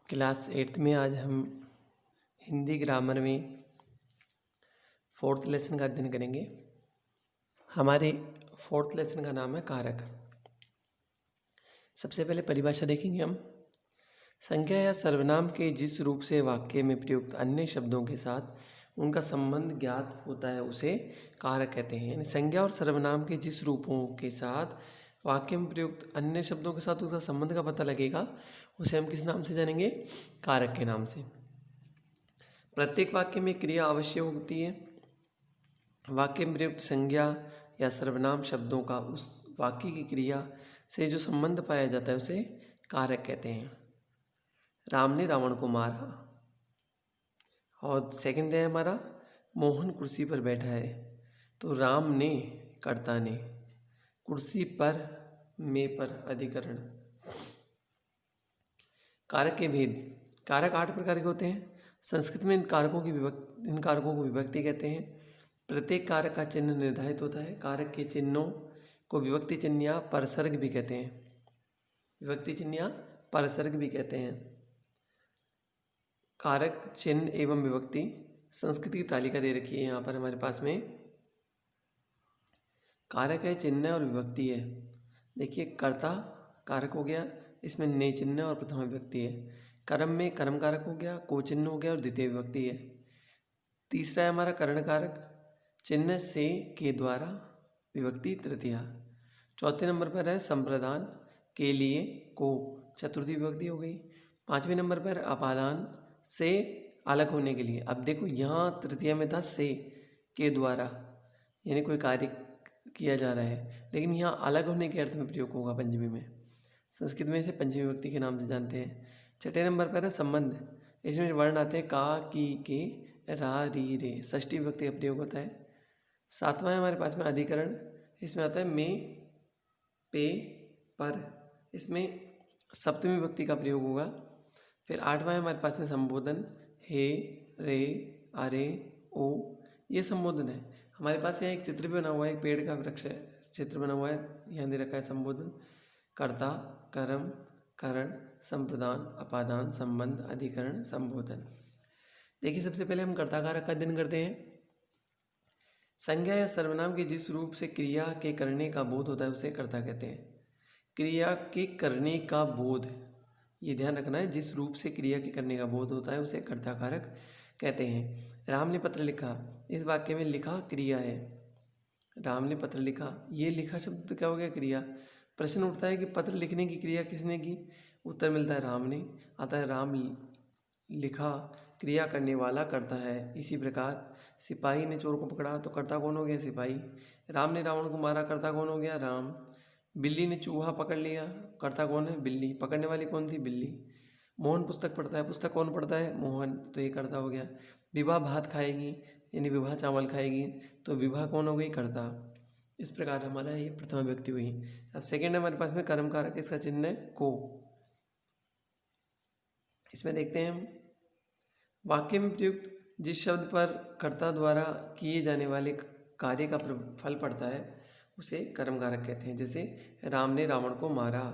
Class 8th में आज हम हिंदी ग्रामर में 4th लेसन का अध्ययन करेंगे। हमारे 4th लेसन का नाम है कारक। सबसे पहले परिभाषा देखेंगे हम। संज्ञा या सर्वनाम के जिस रूप से वाक्य में प्रयुक्त अन्य शब्दों के साथ उनका संबंध ज्ञात होता है उसे कारक कहते हैं। यानी संज्ञा और सर्वनाम के जिस रूपों के साथ वाक्य में प्रयुक्त अन्य शब्दों के साथ उसका संबंध का पता लगेगा उसे हम किस नाम से जानेंगे? कारक के नाम से। प्रत्येक वाक्य में क्रिया अवश्य होती है। वाक्य में प्रयुक्त संज्ञा या सर्वनाम शब्दों का उस वाक्य की क्रिया से जो संबंध पाया जाता है उसे कारक कहते हैं। राम ने रावण को मारा। और सेकंड है हमारा मोहन कुर्सी पर बैठा है। तो राम ने कर्ता ने, कुर्सी पर में पर अधिकरण। कारक के भेद। कारक 8 प्रकार के होते हैं। संस्कृत में इन कारकों को विभक्ति कहते हैं। प्रत्येक कारक का चिन्ह निर्धारित होता है। कारक के चिन्हों को विभक्ति चिन्ह या परसर्ग भी कहते हैं। विभक्ति चिन्ह या परसर्ग भी कहते हैं। कारक, चिन्ह एवं विभक्ति संस्कृत की तालिका दे रखी है यहाँ पर हमारे पास में। कारक है, चिन्ह और विभक्ति है। देखिए, कर्ता कारक हो गया, इसमें ने चिन्ह और प्रथमा विभक्ति है। कर्म में कर्म कारक हो गया, को चिन्ह हो गया और द्वितीय विभक्ति है। तीसरा है हमारा करण कारक, चिन्ह से के द्वारा विभक्ति तृतीया। चौथे नंबर पर है संप्रदान, के लिए को चतुर्थी विभक्ति हो गई। 5वें नंबर पर अपादान, से अलग होने के लिए। अब देखो यहाँ तृतीया में था से के द्वारा, यानी कोई कार्य किया जा रहा है, लेकिन यहाँ अलग होने के अर्थ में प्रयोग होगा पंचमी में। संस्कृत में इसे पंचमी विभक्ति के नाम से जानते हैं। छठे नंबर पर है संबंध, इसमें वर्ण आते हैं का, की, के, रा, री, रे, षष्ठी विभक्ति का प्रयोग होता है। 7वां है हमारे पास में अधिकरण, इसमें आता है में, पे, पर, इसमें सप्तमी विभक्ति का प्रयोग होगा। फिर 8वां है हमारे पास में संबोधन, हे, रे, अरे, ओ, ये संबोधन है। हमारे पास यहाँ एक चित्र भी बना हुआ है, एक पेड़ का वृक्ष चित्र बना हुआ है, यहाँ दे रखा है संबोधन। कर्ता, कर्म, करण, संप्रदान, अपादान, संबंध, अधिकरण, संबोधन। देखिए, सबसे पहले हम कर्ता कारक का अध्ययन करते हैं। संज्ञा या सर्वनाम के जिस रूप से क्रिया के करने का बोध होता है उसे कर्ता कहते हैं। क्रिया के करने का बोध, ये ध्यान रखना है, जिस रूप से क्रिया के करने का बोध होता है उसे कर्ता कारक कहते हैं। राम ने पत्र लिखा, इस वाक्य में लिखा क्रिया है। राम ने पत्र लिखा, ये लिखा शब्द क्या हो गया? क्रिया। प्रश्न उठता है कि पत्र लिखने की क्रिया किसने की? उत्तर मिलता है राम ने। आता है राम लिखा, क्रिया करने वाला करता है। इसी प्रकार सिपाही ने चोर को पकड़ा, तो कर्ता कौन हो गया? सिपाही। राम ने रावण को मारा, कर्ता कौन हो गया? राम। बिल्ली ने चूहा पकड़ लिया, कर्ता कौन है? बिल्ली। पकड़ने वाली कौन थी? बिल्ली। मोहन पुस्तक पढ़ता है, पुस्तक कौन पढ़ता है? मोहन, तो ये कर्ता हो गया। विभा भात खाएगी, यानी विभा चावल खाएगी, तो विभा कौन हो गई? कर्ता। इस प्रकार हमारा ये प्रथमा व्यक्ति हुई। अब सेकेंड हमारे पास में कर्म कारक, इसका चिन्ह है को। इसमें देखते हैं हम, वाक्य में प्रयुक्त जिस शब्द पर कर्ता द्वारा किए जाने वाले कार्य का फल पड़ता है उसे कर्म कारक कहते हैं। जैसे राम ने रावण को मारा,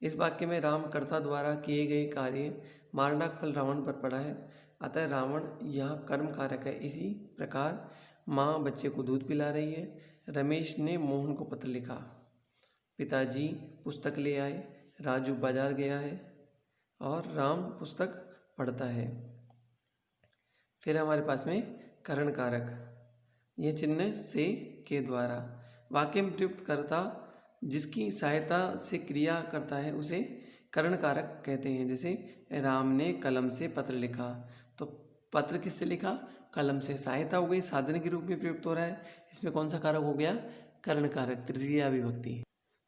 इस वाक्य में राम कर्ता द्वारा किए गए कार्य मारना का फल रावण पर पड़ा है, अतः रावण यहाँ कर्म कारक है। इसी प्रकार माँ बच्चे को दूध पिला रही है, रमेश ने मोहन को पत्र लिखा, पिताजी पुस्तक ले आए, राजू बाजार गया है और राम पुस्तक पढ़ता है। फिर हमारे पास में करण कारक, यह चिन्ह से के द्वारा। वाक्य में प्रयुक्त कर्ता जिसकी सहायता से क्रिया करता है उसे करण कारक कहते हैं। जैसे राम ने कलम से पत्र लिखा, तो पत्र किससे लिखा? कलम से। सहायता हो गई, साधन के रूप में प्रयुक्त हो रहा है, इसमें कौन सा कारक हो गया? करण कारक, तृतीया विभक्ति।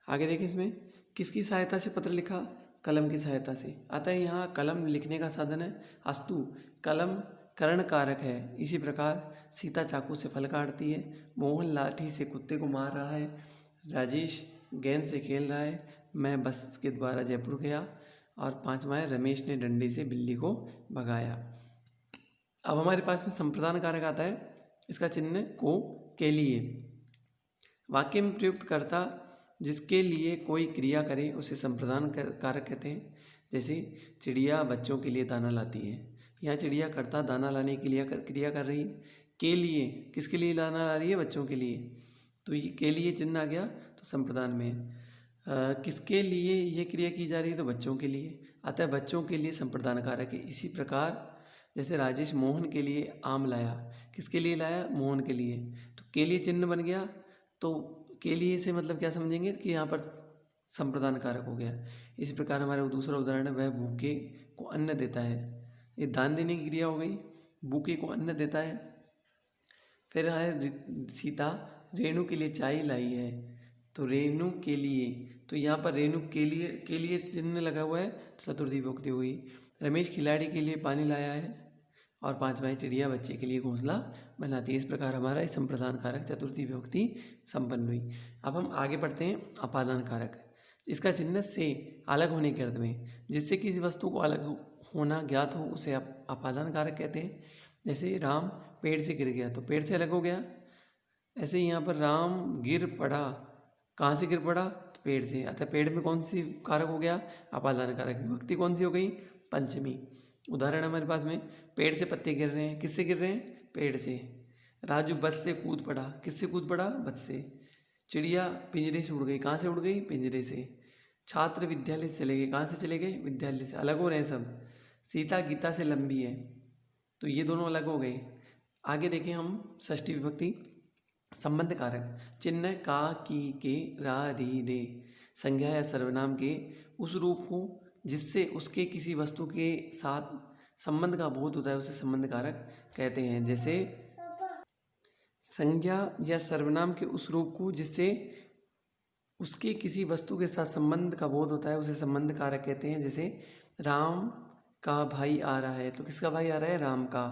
आगे देखिए, इसमें किसकी सहायता से पत्र लिखा? कलम की सहायता से। अतः यहाँ कलम लिखने का साधन है, अस्तु कलम करण कारक है। इसी प्रकार सीता चाकू से फल काटती है, मोहन लाठी से कुत्ते को मार रहा है, राजेश गेंद से खेल रहा है, मैं बस के द्वारा जयपुर गया, और 5वां है रमेश ने डंडे से बिल्ली को भगाया। अब हमारे पास में संप्रदान कारक आता है, इसका चिन्ह को के लिए। वाक्य में प्रयुक्त कर्ता जिसके लिए कोई क्रिया करे उसे संप्रदान कारक कहते हैं। जैसे चिड़िया बच्चों के लिए दाना लाती है, यहाँ चिड़िया कर्ता दाना लाने के लिए क्रिया कर रही है। के लिए, किसके लिए दाना ला रही है? बच्चों के लिए, तो ये के लिए चिन्ह आ गया तो संप्रदान में है। किसके लिए ये क्रिया की जा रही है? तो बच्चों के लिए, अतः बच्चों के लिए संप्रदान कारक है। इसी प्रकार जैसे राजेश मोहन के लिए आम लाया, किसके लिए लाया? मोहन के लिए, तो के लिए चिन्ह बन गया। तो के लिए से मतलब क्या समझेंगे कि यहाँ पर संप्रदान कारक हो गया। इसी प्रकार हमारा दूसरा उदाहरण है, वह भूखे को अन्न देता है। ये दान देने की क्रिया हो गई, भूखे को अन्न देता है। फिर है सीता रेणु के लिए चाय लाई है, तो रेणु के लिए, तो यहाँ पर रेणु के लिए चिन्ह लगा हुआ है, चतुर्थी विभक्ति हुई। रमेश खिलाड़ी के लिए पानी लाया है, और पांचवा है चिड़िया बच्चे के लिए घोंसला बनाती है। इस प्रकार हमारा इस संप्रदान कारक चतुर्थी विभक्ति संपन्न हुई। अब हम आगे बढ़ते हैं अपादान कारक। इसका चिन्ह से अलग होने के अर्थ में, जिससे किसी वस्तु को अलग होना ज्ञात हो उसे अपादान कारक कहते हैं। जैसे राम पेड़ से गिर गया, तो पेड़ से अलग हो गया। ऐसे ही यहाँ पर राम गिर पड़ा, कहाँ से गिर पड़ा? तो पेड़ से, अतः पेड़ में कौन सी कारक हो गया? अपादान कारक। विभक्ति कौन सी हो गई? पंचमी। उदाहरण हमारे पास में, पेड़ से पत्ते गिर रहे हैं, किससे गिर रहे हैं? पेड़ से। राजू बस से कूद पड़ा, किससे कूद पड़ा? बस से। चिड़िया पिंजरे से उड़ गई, कहाँ से उड़ गई? पिंजरे से। छात्र विद्यालय से चले गए, कहाँ से चले गए? विद्यालय से। अलग हो रहे हैं सब। सीता गीता से लंबी है, तो ये दोनों अलग हो गए। आगे देखें हम षष्ठी विभक्ति संबंध कारक। चिन्ह का, की, के, रा, री, रे संज्ञा या सर्वनाम के उस रूप को जिससे उसके किसी वस्तु के साथ संबंध का बोध होता है उसे संबंध कारक कहते हैं। जैसे संज्ञा या सर्वनाम के उस रूप को जिससे उसके किसी वस्तु के साथ संबंध का बोध होता है उसे संबंध कारक कहते हैं। जैसे राम का भाई आ रहा है, तो किसका भाई आ रहा है? राम का।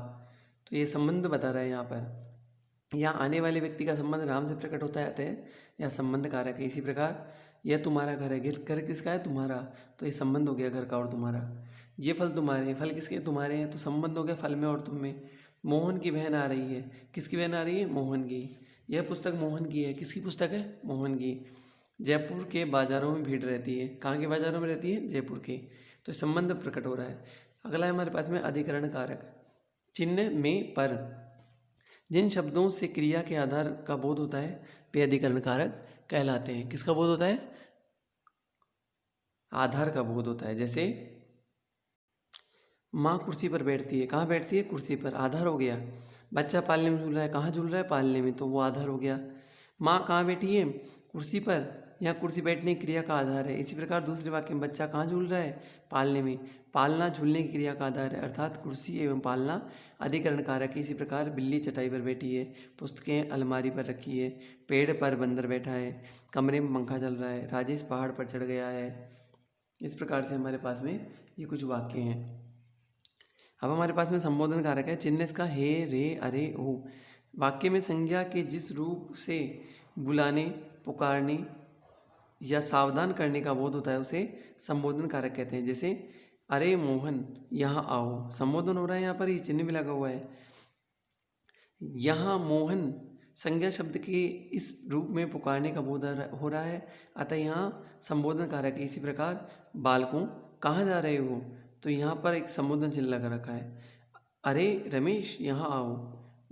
तो ये संबंध बता रहा है यहाँ पर। यहाँ आने वाले व्यक्ति का संबंध राम से प्रकट होता है, यह संबंध कारक है। इसी प्रकार यह तुम्हारा घर है, घर किसका है? तुम्हारा, तो ये संबंध हो गया घर का और तुम्हारा। ये फल तुम्हारे हैं, फल किसके? तुम्हारे हैं, तो संबंध हो गया फल में और तुम में। मोहन की बहन आ रही है, किसकी बहन आ रही है? मोहन की। यह पुस्तक मोहन की है, किसकी पुस्तक है? मोहन की। जयपुर के बाजारों में भीड़ रहती है, कहाँ के बाजारों में रहती है? जयपुर के। तो संबंध प्रकट हो रहा है। अगला है हमारे पास में अधिकरण कारक। चिन्ह में पर जिन शब्दों से क्रिया के आधार का बोध होता है वे अधिकरण कारक कहलाते हैं। किसका बोध होता है? आधार का बोध होता है। जैसे माँ कुर्सी पर बैठती है, कहाँ बैठती है? कुर्सी पर, आधार हो गया। बच्चा पालने में झूल रहा है, कहाँ झूल रहा है? पालने में, तो वो आधार हो गया। माँ कहाँ बैठी है? कुर्सी पर, यहाँ कुर्सी बैठने की क्रिया का आधार है। इसी प्रकार दूसरे वाक्य में बच्चा कहाँ झूल रहा है? पालने में, पालना झूलने की क्रिया का आधार है, अर्थात कुर्सी एवं पालना अधिकरण कारक है। इसी प्रकार बिल्ली चटाई पर बैठी है, पुस्तकें अलमारी पर रखी है, पेड़ पर बंदर बैठा है, कमरे में पंखा चल रहा है, राजेश पहाड़ पर चढ़ गया है। इस प्रकार से हमारे पास में ये कुछ वाक्य हैं। अब हमारे पास में संबोधन कारक है। चिन्ह इसका हे, रे, अरे, ओ। वाक्य में संज्ञा के जिस रूप से बुलाने, पुकारने या सावधान करने का बोध होता है उसे संबोधन कारक कहते हैं। जैसे अरे मोहन यहाँ आओ, संबोधन हो रहा है, यहाँ पर ये चिन्ह भी लगा हुआ है। यहाँ मोहन संज्ञा शब्द के इस रूप में पुकारने का बोध हो रहा है, अतः यहाँ संबोधन कारक है। इसी प्रकार बालकों कहाँ जा रहे हो, तो यहाँ पर एक संबोधन चिन्ह लगा रखा है। अरे रमेश यहाँ आओ,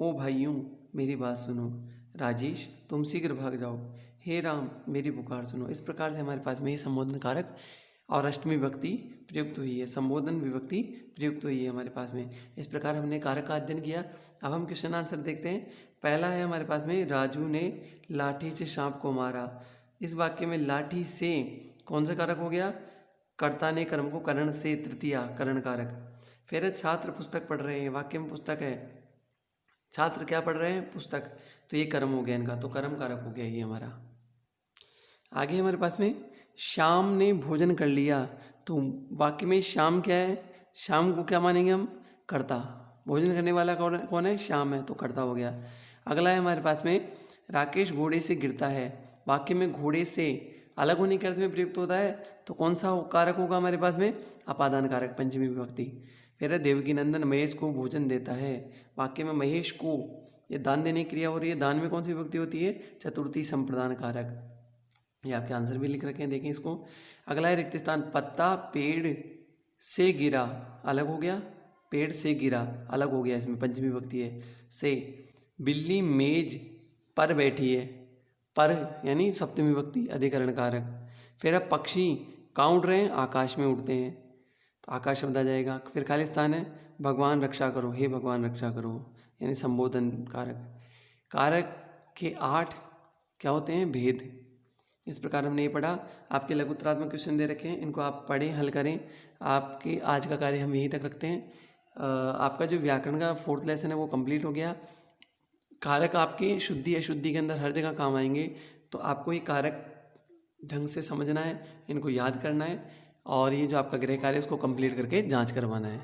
ओ भाइयों मेरी बात सुनो, राजेश तुम शीघ्र भाग जाओ, हे राम मेरी पुकार सुनो। इस प्रकार से हमारे पास में ये संबोधन कारक और अष्टमी विभक्ति प्रयुक्त हुई है, संबोधन विभक्ति प्रयुक्त हुई है हमारे पास में। इस प्रकार हमने कारक का अध्ययन किया। अब हम क्वेश्चन आंसर देखते हैं। पहला है हमारे पास में, राजू ने लाठी से सांप को मारा। इस वाक्य में लाठी से कौन सा कारक हो गया? कर्ता ने कर्म को करण से, तृतीया करण कारक। फिर छात्र पुस्तक पढ़ रहे हैं, वाक्य में पुस्तक है, छात्र क्या पढ़ रहे हैं? पुस्तक, तो ये कर्म हो गया इनका, तो कर्म कारक हो गया ये हमारा। आगे हमारे पास में शाम ने भोजन कर लिया, तो वाक्य में शाम क्या है? शाम को क्या मानेंगे हम? कर्ता। भोजन करने वाला कौन है? शाम है, तो कर्ता हो गया। अगला है हमारे पास में, राकेश घोड़े से गिरता है। वाक्य में घोड़े से अलग होने के अर्थ में प्रयुक्त होता है, तो कौन सा कारक होगा हमारे पास में? अपादान कारक, पंचमी विभक्ति। फिर है देवकी नंदन महेश को भोजन देता है। वाक्य में महेश को, ये दान देने की क्रिया हो रही है, दान में कौन सी विभक्ति होती है? चतुर्थी संप्रदान कारक। ये आपके आंसर भी लिख रखे हैं, देखें इसको। अगला है रिक्त स्थान, पत्ता पेड़ से गिरा, अलग हो गया, पेड़ से गिरा अलग हो गया, इसमें पंचमी विभक्ति है। से, बिल्ली मेज पर बैठी है, पर यानी सप्तमी विभक्ति अधिकरण कारक। फिर अब पक्षी काउंट रहे हैं, आकाश में उड़ते हैं, तो आकाश शब्द आ जाएगा। फिर खाली स्थान है, भगवान रक्षा करो, हे भगवान रक्षा करो, यानी संबोधन कारक। कारक के 8 क्या होते हैं, भेद। इस प्रकार हमने ये पढ़ा। आपके लघुत्तरात्मक क्वेश्चन दे रखे हैं, इनको आप पढ़ें, हल करें। आपके आज का कार्य हम यहीं तक रखते हैं। आपका जो व्याकरण का 4th लेसन है वो कंप्लीट हो गया। कारक आपके शुद्धि अशुद्धि के अंदर हर जगह काम आएंगे, तो आपको ये कारक ढंग से समझना है, इनको याद करना है, और ये जो आपका गृह कार्य है उसको कंप्लीट करके जांच करवाना है।